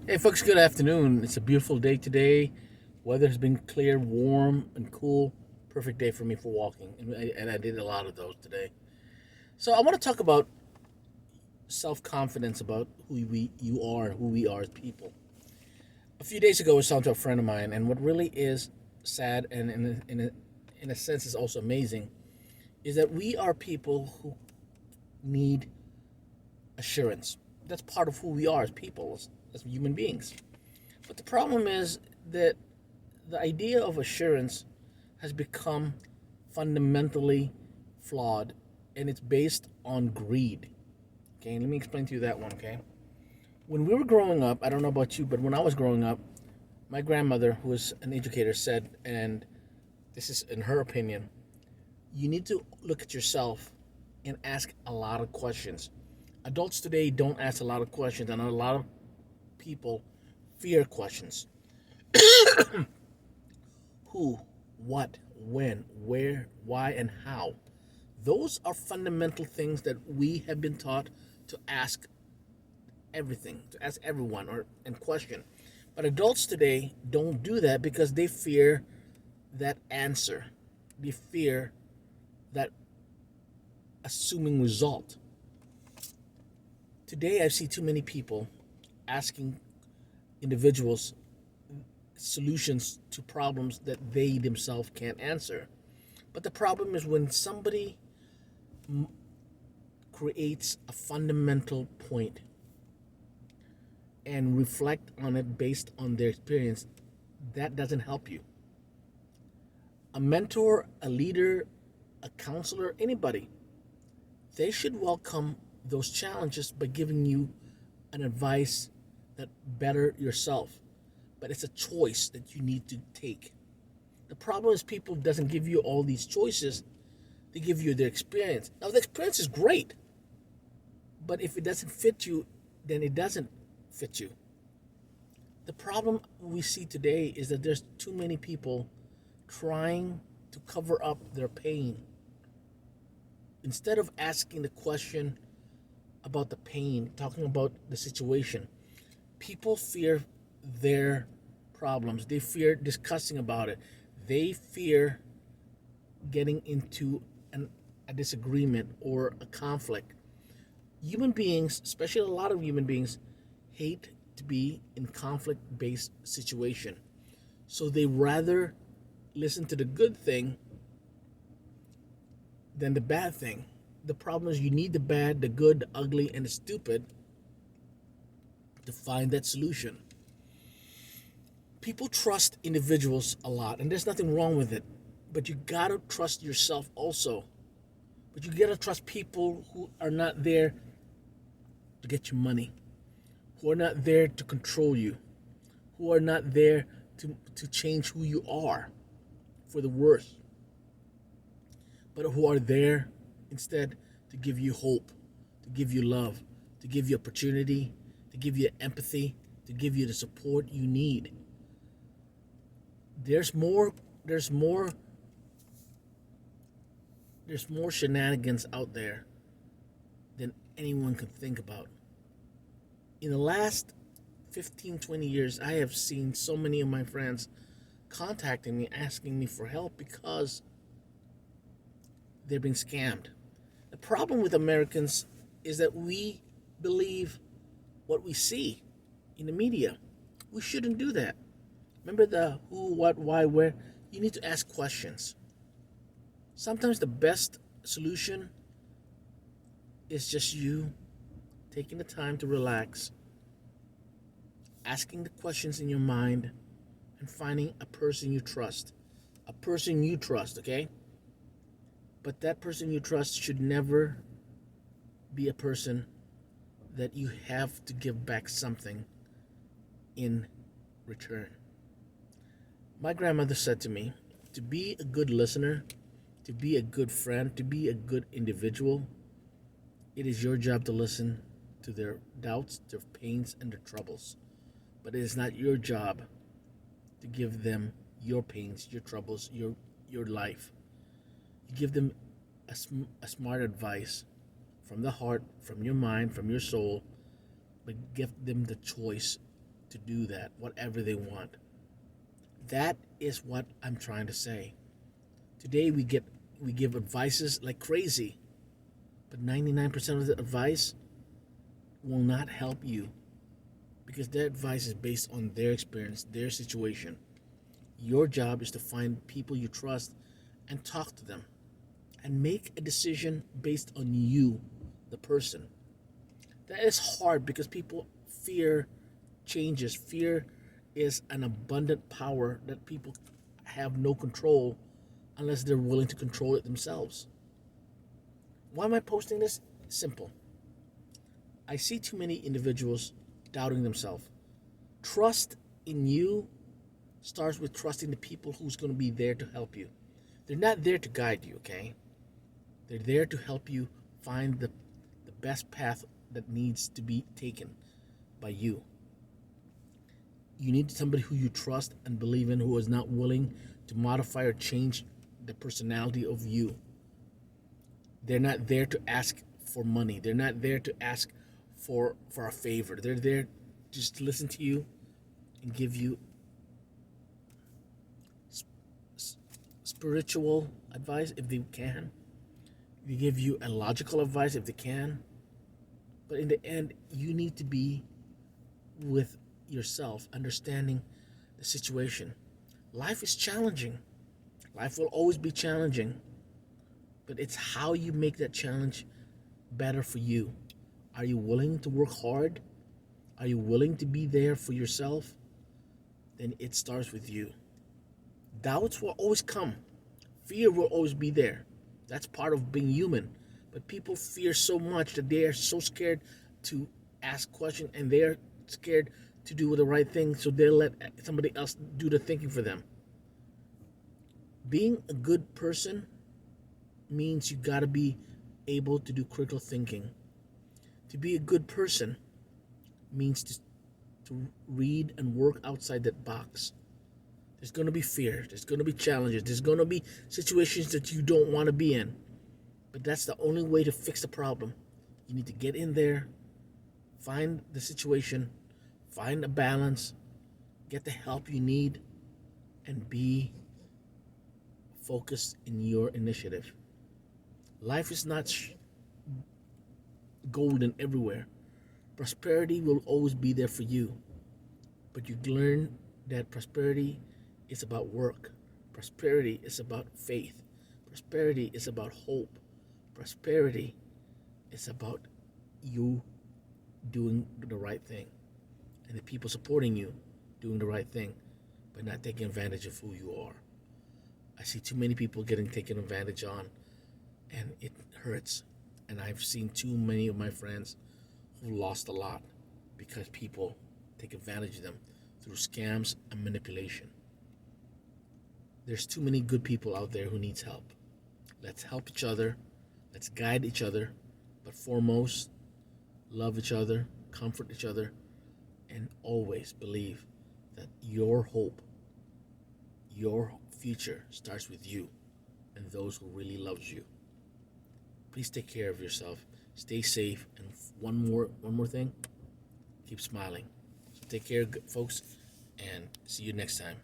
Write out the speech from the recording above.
Hey folks, good afternoon. It's a beautiful day today. Weather has been clear, warm, and cool. Perfect day for me for walking, and I did a lot of those today. So I want to talk about self confidence, about you are, who we are as people. A few days ago, I was talking to a friend of mine, and what really is sad and in a sense is also amazing is that we are people who need assurance. That's part of who we are as people, as human beings. But the problem is that the idea of assurance has become fundamentally flawed, and it's based on greed. Okay, let me explain to you that one. Okay, when we were growing up, I don't know about you, but when I was growing up, my grandmother, who was an educator, said, and this is in her opinion, you need to look at yourself and ask a lot of questions. Adults today don't ask a lot of questions, and a lot of people fear questions. Who, what, when, where, why, and how. Those are fundamental things that we have been taught to ask everything, to ask everyone or and question. But adults today don't do that because they fear that answer. They fear that assuming result. Today I see too many people asking individuals solutions to problems that they themselves can't answer. But the problem is when somebody creates a fundamental point and reflect on it based on their experience, that doesn't help you. A mentor, a leader, a counselor, anybody, they should welcome those challenges by giving you an advice that better yourself. But it's a choice that you need to take. The problem is people doesn't give you all these choices. They give you their experience. Now the experience is great, but if it doesn't fit you, then it doesn't fit you. The problem we see today is that there's too many people trying to cover up their pain. Instead of asking the question about the pain, talking about the situation, people fear their problems. They fear discussing about it. They fear getting into a disagreement or a conflict. Human beings, especially a lot of human beings, hate to be in conflict based situation. So they rather listen to the good thing than the bad thing. The problem is you need the bad, the good, the ugly, and the stupid to find that solution. People trust individuals a lot, and there's nothing wrong with it. But you gotta trust yourself also. But you gotta trust people who are not there to get your money, who are not there to control you, who are not there to change who you are for the worse, but who are there instead to give you hope, to give you love, to give you opportunity, to give you empathy, to give you the support you need. There's more there's more there's more shenanigans out there than anyone can think about. In the last 15, 20 years, I have seen so many of my friends contacting me asking me for help because they're being scammed. The problem with Americans is that we believe what we see in the media. We shouldn't do that. Remember the who, what, why, where? You need to ask questions. Sometimes the best solution is just you taking the time to relax, asking the questions in your mind, and finding a person you trust. A person you trust, okay? But that person you trust should never be a person that you have to give back something in return. My grandmother said to me, to be a good listener, to be a good friend, to be a good individual, it is your job to listen to their doubts, their pains, and their troubles. But it is not your job to give them your pains, your troubles, your life. You give them a smart advice from the heart, from your mind, from your soul, but give them the choice to do that, whatever they want. That is what I'm trying to say. Today we give advices like crazy, but 99% of the advice will not help you because their advice is based on their experience, their situation. Your job is to find people you trust and talk to them and make a decision based on you, the person. That is hard because people fear changes. Fear is an abundant power that people have no control unless they're willing to control it themselves. Why am I posting this? Simple. I see too many individuals doubting themselves. Trust in you starts with trusting the people who's going to be there to help you. They're not there to guide you, okay? They're there to help you find the best path that needs to be taken by you. You need somebody who you trust and believe in, who is not willing to modify or change the personality of you. They're not there to ask for money. They're not there to ask for a favor. They're there just to listen to you and give you spiritual advice if they can. They give you a logical advice if they can. But in the end, you need to be with yourself, understanding the situation. Life is challenging. Life will always be challenging. But it's how you make that challenge better for you. Are you willing to work hard? Are you willing to be there for yourself? Then it starts with you. Doubts will always come. Fear will always be there. That's part of being human. But people fear so much that they are so scared to ask questions and they're scared to do the right thing, so they'll let somebody else do the thinking for them. Being a good person means you gotta be able to do critical thinking. To be a good person means to read and work outside that box. There's going to be fear. There's going to be challenges. There's going to be situations that you don't want to be in. But that's the only way to fix the problem. You need to get in there, find the situation, find a balance, get the help you need, and be focused in your initiative. Life is not golden everywhere. Prosperity will always be there for you. But you learn that prosperity is about work. Prosperity is about faith. Prosperity is about hope. Prosperity is about you doing the right thing and the people supporting you doing the right thing, but not taking advantage of who you are. I see too many people getting taken advantage on, and it hurts. And I've seen too many of my friends who lost a lot because people take advantage of them through scams and manipulation. There's too many good people out there who needs help. Let's help each other. Let's guide each other. But foremost, love each other, comfort each other, and always believe that your hope, your future starts with you and those who really loves you. Please take care of yourself. Stay safe. And one more thing, keep smiling. So take care, folks, and see you next time.